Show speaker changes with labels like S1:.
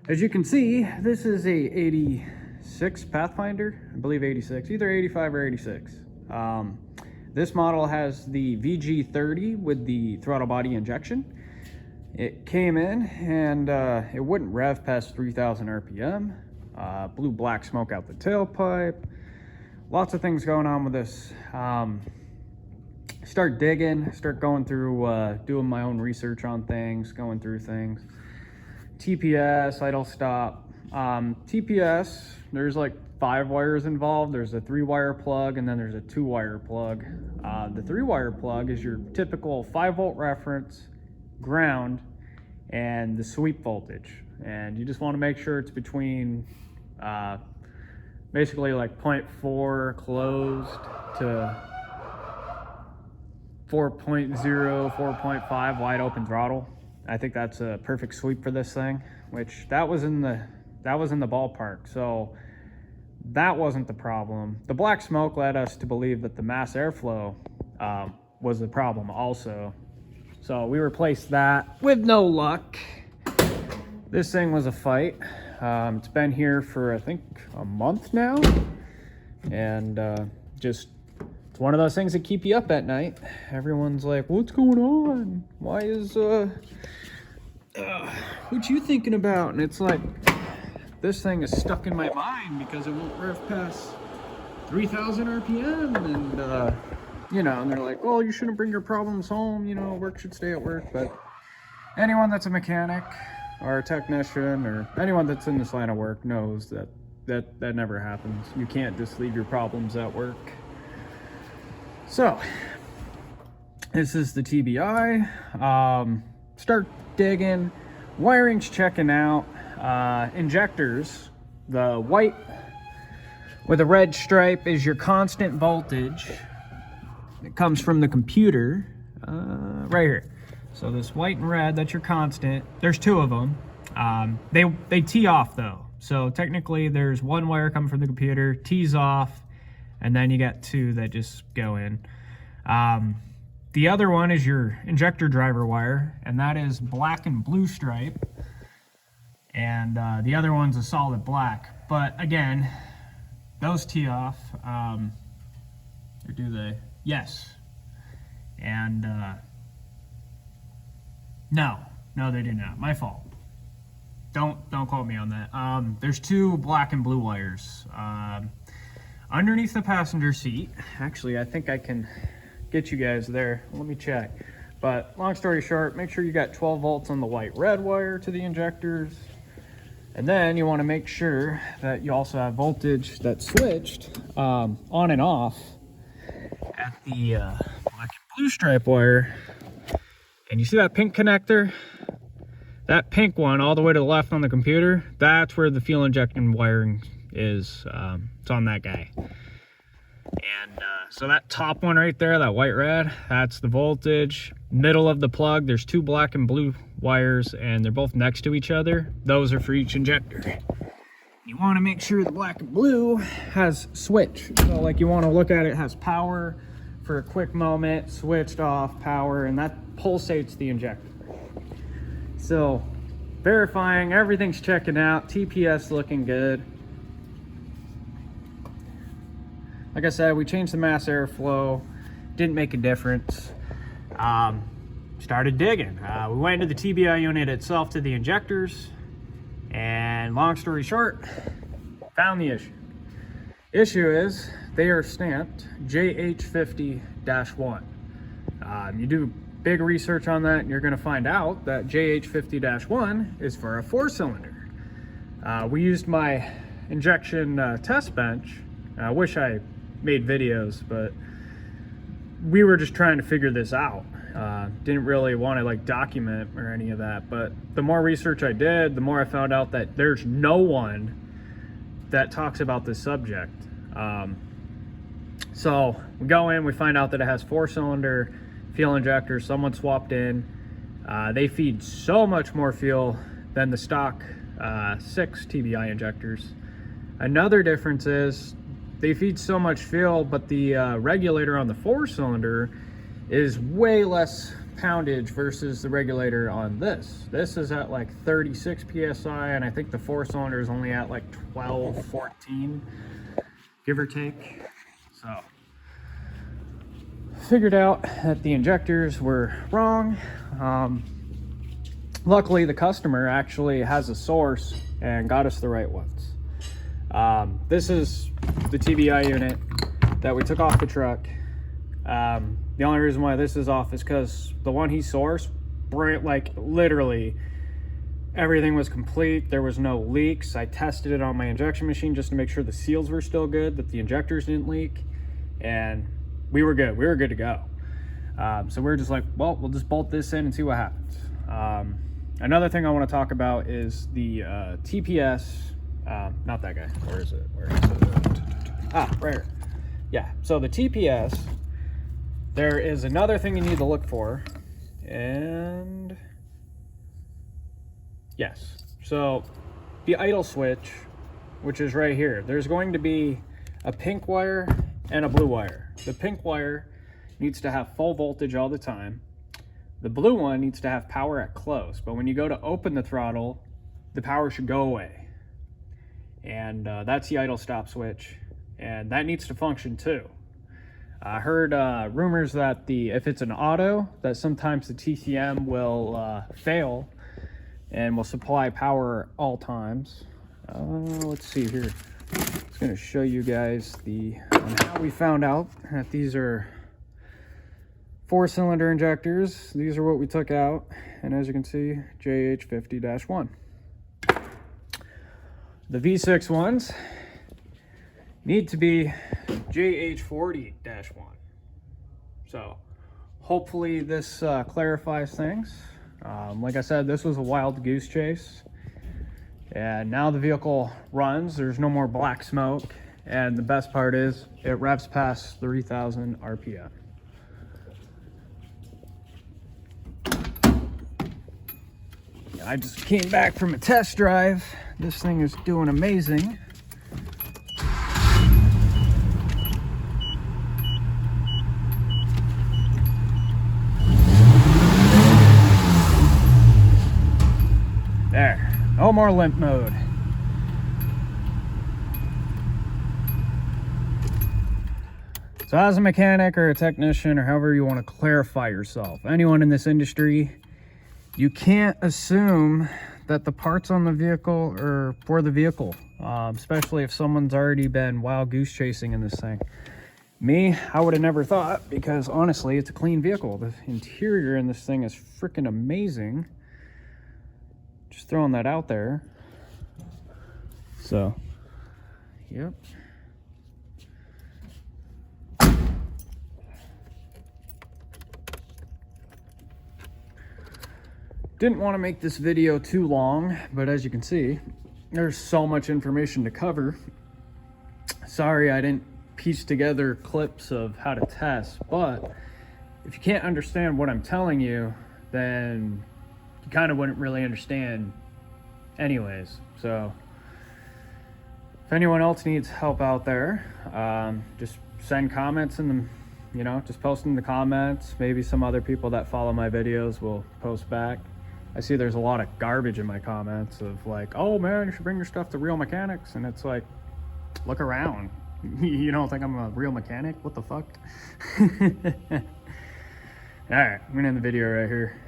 S1: As you can see, this is a 86 Pathfinder, I believe 86, either 85 or 86. This model has the vg30 with the throttle body injection. It came in and it wouldn't rev past 3,000 RPM. Blew black smoke out the tailpipe. Lots of things going on with this. Start digging, start going through, doing my own research on things, going through things. TPS, idle stop. TPS, there's like 5 wires involved. There's a 3-wire plug and then there's a 2-wire plug. The 3-wire plug is your typical 5-volt reference, ground, and the sweep voltage. And you just want to make sure it's between basically like 0.4 closed to 4.0, 4.5 wide open throttle. I think that's a perfect sweep for this thing, which that was in the ballpark. So that wasn't the problem. The black smoke led us to believe that the mass airflow was the problem also. So we replaced that with no luck. This thing was a fight. It's been here for I think a month now, and just it's one of those things that keep you up at night. Everyone's like, what's going on? Why is what you thinking about? And it's like, this thing is stuck in my mind because it won't rev past 3,000 RPM, and you know, and they're like, well, you shouldn't bring your problems home, you know, work should stay at work. But anyone that's a mechanic or a technician or anyone that's in this line of work knows that never happens. You can't just leave your problems at work. So this is the TBI. Start digging, wiring's checking out. Injectors, the white with a red stripe is your constant voltage. It comes from the computer right here. So this white and red, that's your constant. There's 2 of them. They tee off though. So technically there's 1 wire coming from the computer, tees off, and then you got 2 that just go in. The other one is your injector driver wire, and that is black and blue stripe. And the other one's a solid black. But again, those tee off, or do they? Yes. And no, they do not. My fault. Don't quote me on that. There's 2 black and blue wires underneath the passenger seat. Actually, I think I can get you guys there. Let me check. But long story short, make sure you got 12 volts on the white red wire to the injectors. And then you want to make sure that you also have voltage that's switched on and off at the black and blue stripe wire. And you see that pink connector? That pink one all the way to the left on the computer, that's where the fuel injection wiring is. It's on that guy. And so that top one right there, that white red, that's the voltage. Middle of the plug, there's 2 black and blue wires, and they're both next to each other. Those are for each injector. You want to make sure the black and blue has switch. So like you want to look at it, has power for a quick moment, switched off, power, and that pulsates the injector. So verifying everything's checking out, TPS looking good. Like I said, we changed the mass airflow, didn't make a difference. Started digging. We went into the TBI unit itself, to the injectors, and long story short, found the issue. Issue is they are stamped JH50-1. You do big research on that and you're going to find out that JH50-1 is for a 4-cylinder. We used my injection test bench. I wish I made videos, but we were just trying to figure this out. Didn't really want to like document or any of that, but the more research I did, the more I found out that there's no one that talks about this subject. So we go in, we find out that it has 4-cylinder fuel injectors. Someone swapped in. They feed so much more fuel than the stock 6 TBI injectors. Another difference is they feed so much fuel, but the regulator on the 4-cylinder is way less poundage versus the regulator on this. This is at like 36 psi, and I think the 4-cylinder is only at like 12, 14, give or take. So figured out that the injectors were wrong. Luckily, the customer actually has a source and got us the right ones. This is the TBI unit that we took off the truck. The only reason why this is off is because the one he sourced, like literally everything was complete. There was no leaks. I tested it on my injection machine just to make sure the seals were still good, that the injectors didn't leak, and we were good. We were good to go. So we're just like, well, we'll just bolt this in and see what happens. Another thing I want to talk about is the TPS. Not that guy. Where is it? Where is it? Ah, right here. Yeah. So the TPS. There is another thing you need to look for, and yes, so the idle switch, which is right here, there's going to be a pink wire and a blue wire. The pink wire needs to have full voltage all the time. The blue one needs to have power at close, but when you go to open the throttle, the power should go away. And that's the idle stop switch, and that needs to function too. I heard rumors that if it's an auto, that sometimes the TCM will fail and will supply power all times. Let's see here. It's going to show you guys on how we found out that these are 4-cylinder injectors. These are what we took out, and as you can see, JH50-1. The V6 ones need to be JH40-1. So hopefully this clarifies things. Like I said, this was a wild goose chase, and now the vehicle runs. There's no more black smoke, and the best part is it revs past 3,000 RPM. I just came back from a test drive. This thing is doing amazing. There, no more limp mode. So as a mechanic or a technician, or however you want to clarify yourself, anyone in this industry, you can't assume that the parts on the vehicle are for the vehicle, especially if someone's already been wild goose chasing in this thing. Me, I would have never thought, because honestly, it's a clean vehicle. The interior in this thing is freaking amazing. Just throwing that out there. So, yep. Didn't want to make this video too long, but as you can see, there's so much information to cover. Sorry I didn't piece together clips of how to test, but if you can't understand what I'm telling you, then you kind of wouldn't really understand anyways. So if anyone else needs help out there, just send comments in the, just post in the comments. Maybe some other people that follow my videos will post back. I see there's a lot of garbage in my comments of like, oh man, you should bring your stuff to Real Mechanics. And it's like, look around. You don't think I'm a real mechanic? What the fuck? All right, I'm gonna end the video right here.